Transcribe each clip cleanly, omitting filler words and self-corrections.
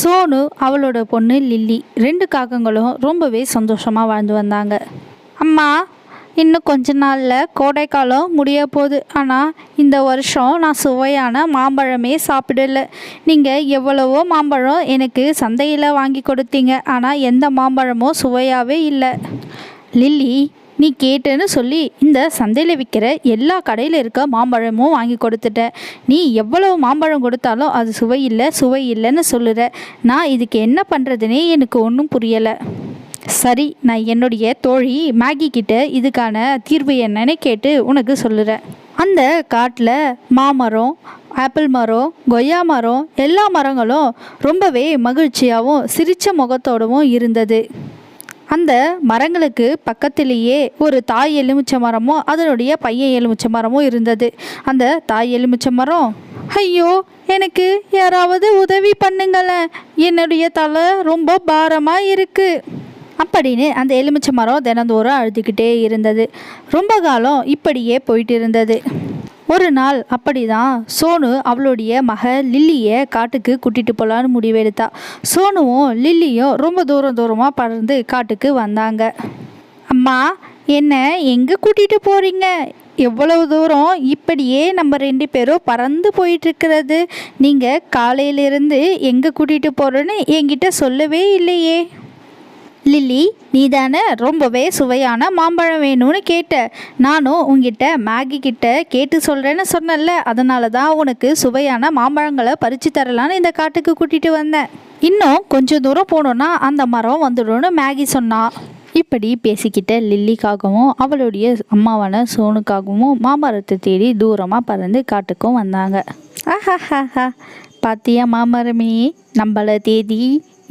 சோனு அவளோட பொண்ணு லில்லி 2 காகங்களும் ரொம்பவே சந்தோஷமாக வாழ்ந்து வந்தாங்க. அம்மா, இன்னும் கொஞ்ச நாளில் கோடைக்காலம் முடிய போகுது. ஆனால் இந்த வருஷம் நான் சுவையான மாம்பழமே சாப்பிடல. நீங்கள் எவ்வளவோ மாம்பழம் எனக்கு சந்தையில் வாங்கி கொடுத்தீங்க, ஆனால் எந்த மாம்பழமும் சுவையாகவே இல்லை. லில்லி, நீ கேட்டேன்னு சொல்லி இந்த சந்தையில் விற்கிற எல்லா கடையில் இருக்க மாம்பழமும் வாங்கி கொடுத்துட்ட. நீ எவ்வளவு மாம்பழம் கொடுத்தாலும் அது சுவை இல்லைன்னு சொல்லுற. நான் இதுக்கு என்ன பண்ணுறதுனே எனக்கு ஒன்றும் புரியலை. சரி, நான் என்னுடைய தோழி மேகி கிட்ட இதுக்கான தீர்வு என்னன்னு கேட்டு உனக்கு சொல்லுறேன். அந்த காட்டில் மாமரம், ஆப்பிள் மரம், கொய்யா மரம், எல்லா மரங்களும் ரொம்பவே மகிழ்ச்சியாகவும் சிரித்த முகத்தோடவும் இருந்தது. அந்த மரங்களுக்கு பக்கத்திலேயே ஒரு தாய் எலுமிச்சை மரமும் அதனுடைய பையன் எலுமிச்சை மரமும் இருந்தது. அந்த தாய் எலுமிச்சை மரம், ஐயோ, எனக்கு யாராவது உதவி பண்ணுங்களேன், என்னுடைய தலை ரொம்ப பாரமாக இருக்குது அப்படின்னு அந்த எலுமிச்சை மரம் தினந்தோறும் அழுதுகிட்டே இருந்தது. ரொம்ப காலம் இப்படியே போயிட்டு இருந்தது. ஒரு நாள் அப்படி தான் சோனு அவளுடைய லில்லியை காட்டுக்கு கூட்டிகிட்டு போகலான்னு முடிவெடுத்தா. சோனுவும் லில்லியும் ரொம்ப தூரமாக பறந்து காட்டுக்கு வந்தாங்க. அம்மா, என்ன எங்கே கூட்டிகிட்டு போகிறீங்க? எவ்வளவு தூரம் இப்படியே நம்ம 2 பேரும் பறந்து போயிட்டுருக்கிறது? நீங்கள் காலையிலிருந்து எங்கே கூட்டிகிட்டு போகிறோன்னு என்கிட்ட சொல்லவே இல்லையே. லில்லி, நீ தானே ரொம்பவே சுவையான மாம்பழம் வேணும்னு கேட்ட. நானும் உங்ககிட்ட மேகி கிட்ட கேட்டு சொல்கிறேன்னு சொன்னல, அதனால தான் உனக்கு சுவையான மாம்பழங்களை பறித்து தரலான்னு இந்த காட்டுக்கு கூட்டிகிட்டு வந்தேன். இன்னும் கொஞ்சம் தூரம் போனோன்னா அந்த மரம் வந்துடும்னு மேகி சொன்னா. இப்படி பேசிக்கிட்ட லில்லிக்காகவும் அவளுடைய அம்மாவான சோனுக்காகவும் மாமரத்தை தேடி தூரமாக பறந்து காட்டுக்கும் வந்தாங்க. ஆஹாஹா, பாத்தியா மாமரமே, நம்மளை தேடி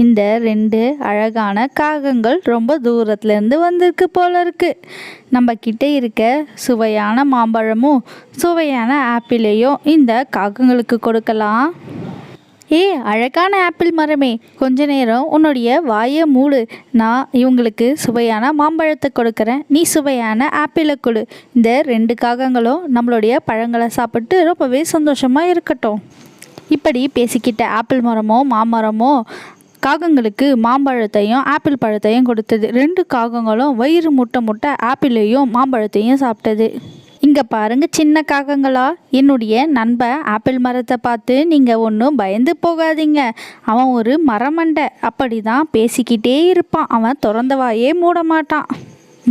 இந்த 2 அழகான காகங்கள் ரொம்ப தூரத்துலேருந்து வந்திருக்கு போல இருக்கு. நம்ம கிட்ட இருக்க சுவையான மாம்பழமும் சுவையான ஆப்பிளையும் இந்த காகங்களுக்கு கொடுக்கலாம். அழகான ஆப்பிள் மரமே, கொஞ்ச நேரம் உன்னுடைய வாயை மூடு. நான் இவங்களுக்கு சுவையான மாம்பழத்தை கொடுக்குறேன், நீ சுவையான ஆப்பிளை கொடு. இந்த 2 காகங்களும் நம்மளுடைய பழங்களை சாப்பிட்டு ரொம்பவே சந்தோஷமாக இருக்கட்டும். இப்படி பேசிக்கிட்ட ஆப்பிள் மரமோ மாமரமோ காகங்களுக்கு மாம்பழத்தையும் ஆப்பிள் பழத்தையும் கொடுத்தது. 2 காகங்களும் வயிறு முட்டை ஆப்பிளையும் மாம்பழத்தையும் சாப்பிட்டது. இங்கே பாருங்க சின்ன காகங்களா, என்னுடைய நண்பன் ஆப்பிள் மரத்தை பார்த்து நீங்கள் ஒன்றும் பயந்து போகாதீங்க. அவன் ஒரு மரமண்டை, அப்படி தான் பேசிக்கிட்டே இருப்பான். அவன் திறந்த வாயே மூட மாட்டான்.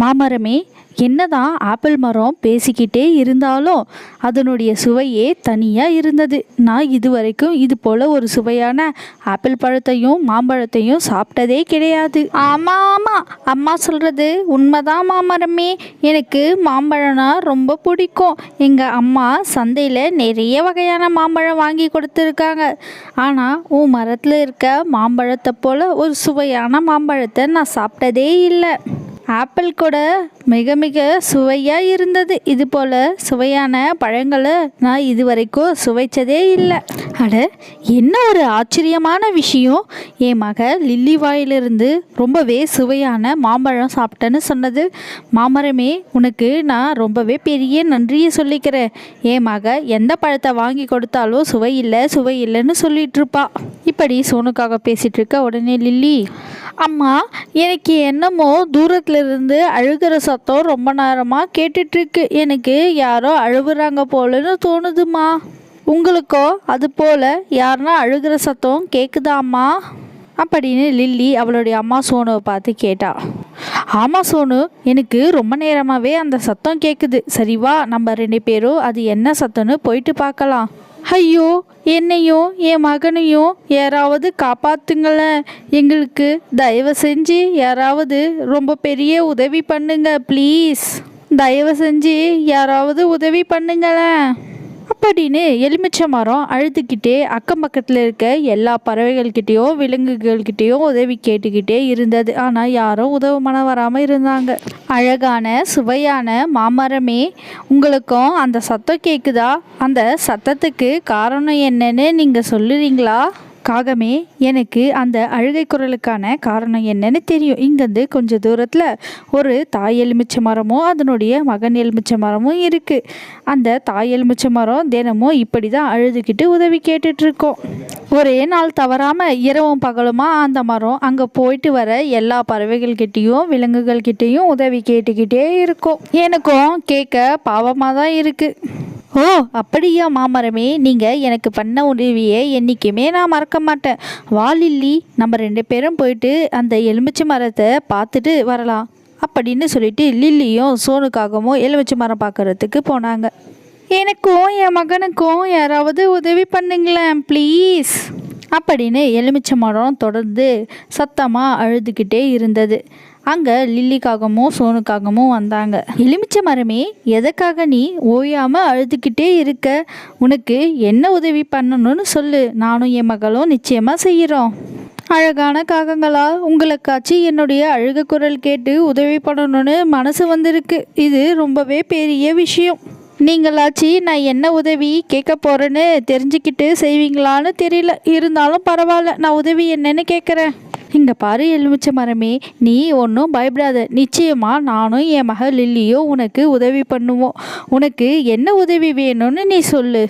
மாமரமே, என்னதான் ஆப்பிள் மரம் பேசிக்கிட்டே இருந்தாலும் அதனுடைய சுவையே தனியாக இருந்தது. நான் இதுவரைக்கும் இது போல் ஒரு சுவையான ஆப்பிள் பழத்தையும் மாம்பழத்தையும் சாப்பிட்டதே கிடையாது. ஆமாம், அம்மா சொல்கிறது உண்மைதான் மாமரமே. எனக்கு மாம்பழம்னா ரொம்ப பிடிக்கும். எங்கள் அம்மா சந்தையில் நிறைய வகையான மாம்பழம் வாங்கி கொடுத்துருக்காங்க. ஆனால் உன் மரத்தில் இருக்க மாம்பழத்தை போல் ஒரு சுவையான மாம்பழத்தை நான் சாப்பிட்டதே இல்லை. ஆப்பிள் கூட மிக மிக சுவையாக இருந்தது. இது போல் சுவையான பழங்களை நான் இது வரைக்கும் சுவைச்சதே இல்லை. அட, என்ன ஒரு ஆச்சரியமான விஷயம்! என் லில்லி வாயிலிருந்து ரொம்பவே சுவையான மாம்பழம் சாப்பிட்டேன்னு சொன்னது. மாமரமே, உனக்கு நான் ரொம்பவே பெரிய நன்றியை சொல்லிக்கிறேன். என் எந்த பழத்தை வாங்கி கொடுத்தாலும் சுவை இல்லைன்னு சொல்லிட்டு இருப்பா. இப்படி சோனுக்காக பேசிகிட்டு இருக்க உடனே லில்லி, அம்மா, எனக்கு என்னமோ தூரத்துலேருந்து அழுகிற சத்தம் ரொம்ப நேரமாக கேட்டுட்ருக்கு. எனக்கு யாரோ அழுகுறாங்க போலன்னு தோணுதுமா. உங்களுக்கோ அது போல் யாருன்னா அழுகிற சத்தம் கேட்குதாம்மா அப்படின்னு லில்லி அவளுடைய அம்மா சோனுவை பார்த்து கேட்டா. ஆமாம் சோனு, எனக்கு ரொம்ப நேரமாகவே அந்த சத்தம் கேட்குது. சரிவா, நம்ம 2 பேரும் அது என்ன சத்தம்னு போயிட்டு பார்க்கலாம். ஐயோ, என்னையும் என் மகனையும் யாராவது காப்பாத்துங்களேன். எங்களுக்கு தயவு செஞ்சு யாராவது ரொம்ப பெரிய உதவி பண்ணுங்க ப்ளீஸ். தயவு செஞ்சு யாராவது உதவி பண்ணுங்களேன் அப்படின்னு எலுமிச்சை மரம் அழுதுகிட்டே அக்கம் பக்கத்தில் இருக்க எல்லா பறவைகள்கிட்டையும் விலங்குகள்கிட்டையும் உதவி கேட்டுக்கிட்டே இருந்தது. ஆனால் யாரும் உதவ வராமல் இருந்தாங்க. அழகான சுவையான மாமரமே, உங்களுக்கும் அந்த சத்தம் கேட்குதா? அந்த சத்தத்துக்கு காரணம் என்னன்னு நீங்கள் சொல்லுறீங்களா? காகமே, எனக்கு அந்த அழுகை குரலுக்கான காரணம் என்னன்னு தெரியும். இங்கேருந்து கொஞ்சம் தூரத்தில் ஒரு தாய் எலுமிச்சை மரமும் அதனுடைய மகன் எலுமிச்சை மரமும் இருக்குது. அந்த தாய் எலுமிச்சை மரம் தினமும் இப்படி தான் அழுதுகிட்டு உதவி கேட்டுட்ருக்கோம். ஒரே நாள் தவறாமல் இரவும் பகலுமா அந்த மரம் அங்கே போயிட்டு வர எல்லா பறவைகள்கிட்டேயும் விலங்குகள்கிட்டேயும் உதவி கேட்டுக்கிட்டே இருக்கும். எனக்கும் கேட்க பாவமாக தான் இருக்குது. ஓ, அப்படியா மாமரமே, நீங்கள் எனக்கு பண்ண உதவியை என்றைக்குமே நான் மறக்க மாட்டேன். வா லில்லி, நம்ம 2 பேரும் போயிட்டு அந்த எலுமிச்சை மரத்தை பார்த்துட்டு வரலாம் அப்படின்னு சொல்லிட்டு லில்லியும் சோனுக்காகவும் எலுமிச்சை மரம் பார்க்குறதுக்கு போனாங்க. எனக்கும் என் மகனுக்கும் யாராவது உதவி பண்ணுங்களேன் ப்ளீஸ் அப்படின்னு எலுமிச்சை மரம் தொடர்ந்து சத்தமாக அழுதுகிட்டே இருந்தது. அங்கே லில்லிக்காகவும் சோனுக்காகவும் வந்தாங்க. எலுமிச்சை மரமே, எதுக்காக நீ ஓயாமல் அழுதுகிட்டே இருக்க? உனக்கு என்ன உதவி பண்ணணும்னு சொல்லு, நானும் என் மகளும் நிச்சயமாக செய்கிறோம். அழகான காகங்களா, உங்களுக்காச்சு என்னுடைய அழுக குரல் கேட்டு உதவி பண்ணணும்னு மனசு வந்திருக்கு. இது ரொம்பவே பெரிய விஷயம். நீங்களாச்சு நான் என்ன உதவி கேட்க போகிறேன்னு தெரிஞ்சுக்கிட்டு செய்வீங்களான்னு தெரியல. இருந்தாலும் பரவாயில்ல, நான் உதவி என்னன்னு கேட்குறேன். இங்கே பாரு எலுமிச்சை மரமே, நீ ஒன்றும் பயப்படாத. நிச்சயமாக நானும் என் மகள் லில்லியும் உனக்கு உதவி பண்ணுவோம். உனக்கு என்ன உதவி வேணும்னு நீ சொல்லு.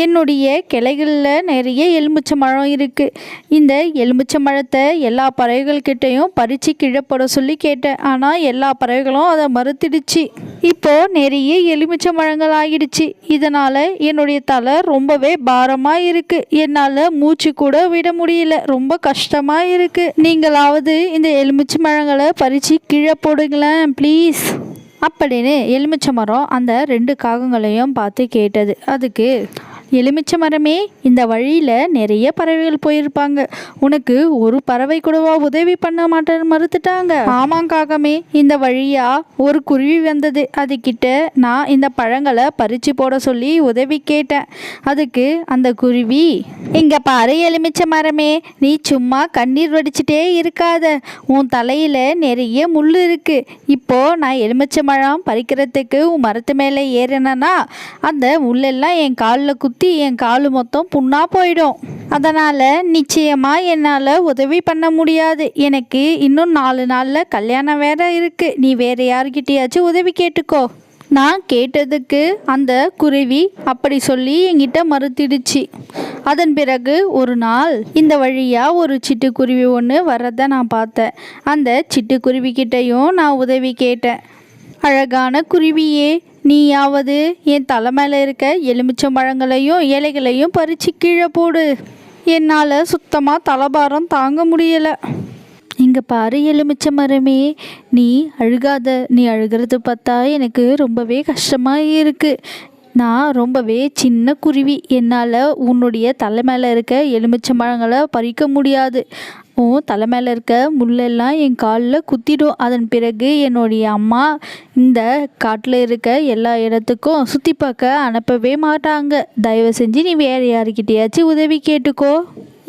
என்னுடைய கிளைகளில் நிறைய எலுமிச்சை மரம் இருக்குது. இந்த எலுமிச்சை மரத்தை எல்லா பறவைகள்கிட்டையும் பறித்து கீழே போட சொல்லி கேட்டேன். ஆனால் எல்லா பறவைகளும் அதை மறுத்துடுச்சு. இப்போது நிறைய எலுமிச்சை மரங்கள் ஆகிடுச்சு. இதனால் என்னுடைய தலை ரொம்பவே பாரமாக இருக்குது. என்னால் மூச்சு கூட விட முடியல. ரொம்ப கஷ்டமாக இருக்குது. நீங்களாவது இந்த எலுமிச்சை மரங்களை பறித்து கீழே போடுங்களேன் ப்ளீஸ் அப்படின்னு எலுமிச்சை மரம் அந்த 2 காகங்களையும் பார்த்து கேட்டது. அதுக்கு எலுமிச்சை மரமே, இந்த வழியில் நிறைய பறவைகள் போயிருப்பாங்க. உனக்கு ஒரு பறவை கூடவா உதவி பண்ண மாட்டேன்னு மறுத்துட்டாங்க? ஆமாம் காகமே, இந்த வழியா ஒரு குருவி வந்தது. அதுக்கிட்ட நான் இந்த பழங்களை பறித்து போட சொல்லி உதவி கேட்டேன். அதுக்கு அந்த குருவி, இங்கே பாரு எலுமிச்சை மரமே, நீ சும்மா கண்ணீர் வடிச்சிட்டே இருக்காத. உன் தலையில் நிறைய முள் இருக்கு. இப்போ நான் எலுமிச்சை மரம் பறிக்கிறதுக்கு உன் மரத்து மேலே ஏறினேன்னா அந்த முள்ளெல்லாம் என் காலில் குத்தி என் காலு மொத்தம் புண்ணா போயிடும். அதனால் நிச்சயமாக என்னால் உதவி பண்ண முடியாது. எனக்கு இன்னும் 4 நாளில் கல்யாணம் வேற இருக்குது. நீ வேறு யார்கிட்டயாச்சும் உதவி கேட்டுக்கோ. நான் கேட்டதுக்கு அந்த குருவி அப்படி சொல்லி என்கிட்ட மறுத்திடுச்சு. அதன் பிறகு ஒரு நாள் இந்த வழியாக ஒரு சிட்டுக்குருவி ஒன்று வர்றதை நான் பார்த்தேன். அந்த சிட்டுக்குருவிக்கிட்டையும் நான் உதவி கேட்டேன். அழகான குருவியே, நீயாவது என் தலை மேலே இருக்க எலுமிச்சை பழங்களையும் இலைகளையும் பறித்து கீழே போடு. என்னால் சுத்தமாக தலைபாரம் தாங்க முடியலை. இங்கே பாரு எலுமிச்சை மரமே, நீ அழுகாத. நீ அழுகிறது பார்த்தா எனக்கு ரொம்பவே கஷ்டமாக இருக்குது. நான் ரொம்பவே சின்ன குருவி. என்னால் உன்னுடைய தலை மேலே இருக்க எலுமிச்சை பழங்களை பறிக்க முடியாது. உன் தலை மேலே இருக்க முள்ளெல்லாம் என் காலில் குத்திடும். அதன் பிறகு என்னுடைய அம்மா இந்த காட்டில் இருக்க எல்லா இடத்துக்கும் சுற்றி பார்க்க அனுப்பவே மாட்டாங்க. தயவு செஞ்சு நீ வேறு யாருக்கிட்டையாச்சும் உதவி கேட்டுக்கோ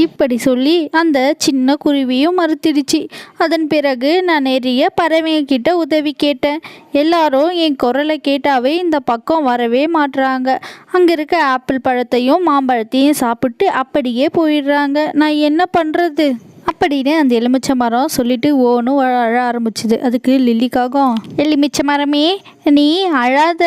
இப்படி சொல்லி அந்த சின்ன குருவியும் மறுத்திடுச்சு. அதன் பிறகு நான் நிறைய பறவைங்கிட்ட உதவி கேட்டேன். எல்லாரும் என் குரலை கேட்டாவே இந்த பக்கம் வரவே மாட்டுறாங்க. அங்கே இருக்க ஆப்பிள் பழத்தையும் மாம்பழத்தையும் சாப்பிட்டு அப்படியே போயிடுறாங்க. நான் என்ன பண்ணுறது அப்படின்னு அந்த எலுமிச்சை மரம் சொல்லிட்டு ஓன்னு அழ ஆரம்பிச்சுது. அதுக்கு லில்லிக்காகவும், எலுமிச்சை மரமே, நீ அழாத.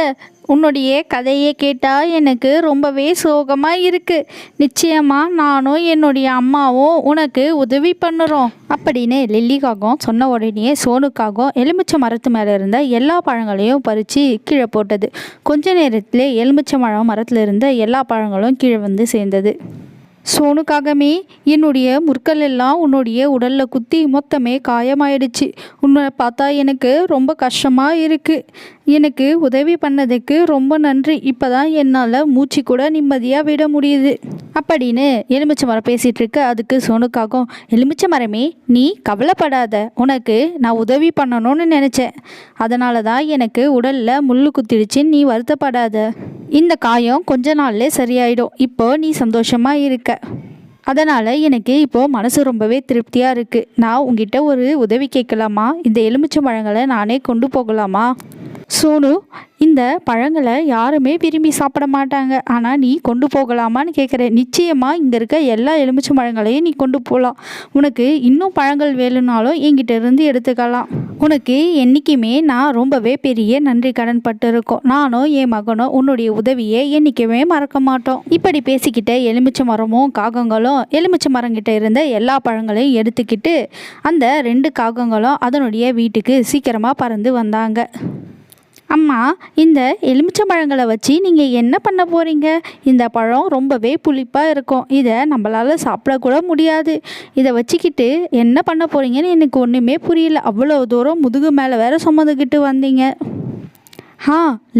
உன்னுடைய கதையை கேட்டால் எனக்கு ரொம்பவே சோகமாக இருக்குது. நிச்சயமாக நானும் என்னுடைய அம்மாவும் உனக்கு உதவி பண்ணுறோம் அப்படின்னு லில்லிக்காகவும் சொன்ன உடனே சோனுக்காகவும் எலுமிச்சை மரத்து மேலே இருந்த எல்லா பழங்களையும் பறித்து கீழே போட்டது. கொஞ்ச நேரத்தில் எலுமிச்சை மரத்தில் இருந்த எல்லா பழங்களும் கீழே வந்து சேர்ந்தது. சோனுக்காகமே, என்னுடைய முற்கள் எல்லாம் உன்னுடைய உடலில் குத்தி மொத்தமே காயமாயிடுச்சு. உன்னை பார்த்தா எனக்கு ரொம்ப கஷ்டமாக இருக்குது. எனக்கு உதவி பண்ணதுக்கு ரொம்ப நன்றி. இப்போ தான் என்னால் மூச்சு கூட நிம்மதியாக விட முடியுது அப்படின்னு எலுமிச்சை மரம் பேசிகிட்டு இருக்கு. அதுக்கு சோனுக்காகவும், எலுமிச்சை மரமே, நீ கவலைப்படாத. உனக்கு நான் உதவி பண்ணணும்னு நினச்சேன். அதனால தான் எனக்கு உடலில் முள் குத்திடுச்சின்னு நீ வருத்தப்படாத. இந்த காயம் கொஞ்ச நாள்லே சரியாயிடும். இப்போ நீ சந்தோஷமாக இருக்க. அதனால் எனக்கு இப்போது மனசு ரொம்பவே திருப்தியாக இருக்குது. நான் உங்ககிட்ட ஒரு உதவி கேட்கலாமா? இந்த எலுமிச்சை பழங்களை நானே கொண்டு போகலாமா? சோனு, இந்த பழங்களை யாருமே விரும்பி சாப்பிட மாட்டாங்க. ஆனால் நீ கொண்டு போகலாமான்னு கேட்குறேன். நிச்சயமாக இங்கே இருக்க எல்லா எலுமிச்சை பழங்களையும் நீ கொண்டு போகலாம். உனக்கு இன்னும் பழங்கள் வேணும்னாலும் என்கிட்ட இருந்து எடுத்துக்கலாம். உனக்கு என்றைக்குமே நான் ரொம்பவே பெரிய நன்றி கடன் பட்டிருக்கோம். நானும் என் மகனும் உன்னுடைய உதவியை என்றைக்குமே மறக்க மாட்டோம். இப்படி பேசிக்கிட்ட எலுமிச்சை மரமும் காகங்களும் எலுமிச்சை மரங்கிட்ட இருந்த எல்லா பழங்களையும் எடுத்துக்கிட்டு அந்த 2 காகங்களும் அதனுடைய வீட்டுக்கு சீக்கிரமாக பறந்து வந்தாங்க. அம்மா, இந்த எலுமிச்சை பழங்களை வச்சு நீங்கள் என்ன பண்ண போகிறீங்க? இந்த பழம் ரொம்பவே புளிப்பாக இருக்கும். இதை நம்மளால் சாப்பிடக்கூட முடியாது. இதை வச்சுக்கிட்டு என்ன பண்ண போகிறீங்கன்னு எனக்கு ஒன்றுமே புரியல. அவ்வளோ தூரம் முதுகு மேலே வேற சுமந்துக்கிட்டு வந்தீங்க.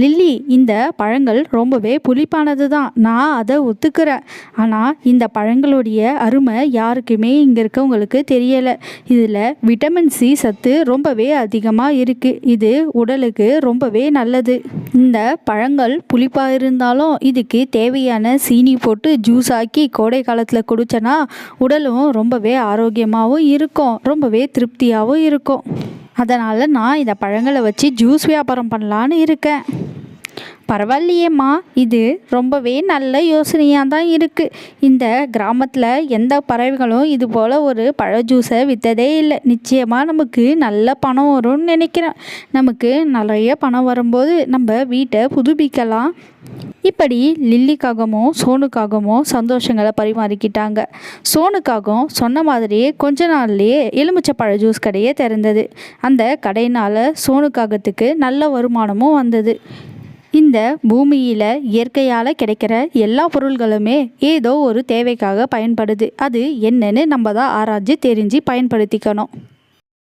லில்லி, இந்த பழங்கள் ரொம்பவே புளிப்பானது தான், நான் அதை ஒத்துக்கிறேன். ஆனால் இந்த பழங்களுடைய அருமை யாருக்குமே இங்கே இருக்கவங்களுக்கு தெரியலை. இதில் விட்டமின் சி சத்து ரொம்பவே அதிகமாக இருக்குது. இது உடலுக்கு ரொம்பவே நல்லது. இந்த பழங்கள் புளிப்பாக இருந்தாலும் இதுக்கு தேவையான சீனி போட்டு ஜூஸ் ஆக்கி கோடை காலத்தில் குடிச்சனா உடலும் ரொம்பவே ஆரோக்கியமாகவும் இருக்கும், ரொம்பவே திருப்தியாகவும் இருக்கும். அதனால் நான் இந்த பழங்களை வச்சு ஜூஸ் வியாபாரம் பண்ணலான்னு இருக்கேன். பரவாயில்லையேம்மா, இது ரொம்பவே நல்ல யோசனையாக தான் இருக்குது. இந்த கிராமத்தில் எந்த பறவைகளும் இது போல் ஒரு பழ ஜூஸை விற்றதே இல்லை. நிச்சயமாக நமக்கு நல்ல பணம் வரும்னு நினைக்கிறேன். நமக்கு நிறைய பணம் வரும்போது நம்ம வீட்டை புதுப்பிக்கலாம். இப்படி லில்லிக்காகமும் சோனுக்காகவும் சந்தோஷங்களை பரிமாறிக்கிட்டாங்க. சோனுக்காகவும் சொன்ன மாதிரியே கொஞ்ச நாள்லேயே எலுமிச்சை பழ ஜூஸ் கடையே திறந்தது. அந்த கடையினால் சோனுக்காகத்துக்கு நல்ல வருமானமும் வந்தது. இந்த பூமியில் இயற்கையால் கிடைக்கிற எல்லா பொருள்களுமே ஏதோ ஒரு தேவைக்காக பயன்படுது. அது என்னன்னு நம்ம தான் ஆராய்ச்சி தெரிஞ்சு பயன்படுத்திக்கணும்.